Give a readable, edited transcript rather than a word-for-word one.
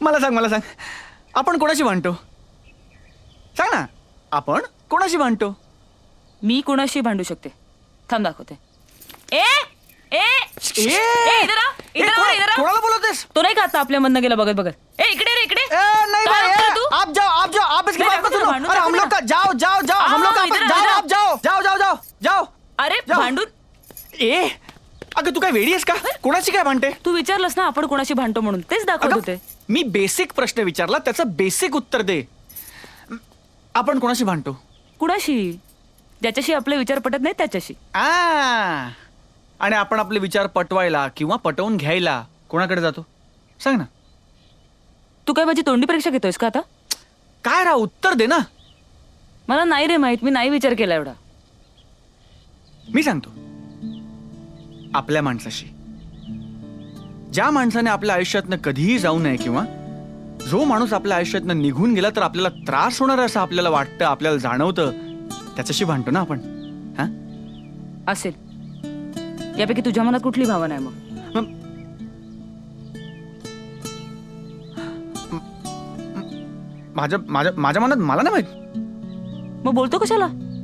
मला सांग आपण कोणाशी भांडतो? सांग ना, आपण कोणाशी भांडतो? मी कोणाशी भांडू शकते? थांब दाखवते. ए ए ए, इधर आ, इधर आ, इधर आ. कोणाला बोलवतेस? तो नाही का आता आपल्या मधनं गेला बघत बघत. ए इकडे रे, इकडे. नहीं काय भाई, करतो तू? आप जाओ आप इसकी नहीं, बात मत रखो ना, सुनो। भांडू अरे रखो हम ना. लोग का जाओ हम लोग का इधर आ, जाओ इधर आ. आप जाओ अरे जाओ. भांडून ए अगं तू काय वेडी आहेस का? कोणाशी काय भांडते? तू विचारलंस ना आपण कोणाशी भांडतो म्हणून, तेच दाखवत अगं, होते. मी बेसिक प्रश्न विचारला, त्याचं बेसिक उत्तर दे. आपण कोणाशी भांडतो? कुणाशी? ज्याच्याशी आपले विचार पटत नाही त्याच्याशी. आणि आपण आपले विचार पटवायला किंवा पटवून घ्यायला कोणाकडे जातो? सांग ना. तू काय माझी तोंडी परीक्षा घेतोयस का आता? काय राव, उत्तर दे ना. मला नाही रे माहित, मी नाही विचार केला एवढा. मी सांगतो. आपल्या माणसाशी, ज्या माणसाने आपल्या आयुष्यातनं कधीही जाऊ नये किंवा जो माणूस आपल्या आयुष्यातनं निघून गेला तर आपल्याला त्रास होणार असं आपल्याला वाटतं, आपल्याला जाणवतं, त्याच्याशी भांडतो ना आपण. हा, असेल. यापैकी तुझ्या मनात कुठली भावना आहे मग? मग माझ्या माझ्या माझ्या मनात मला नाही माहित. मग बोलतो कशाला?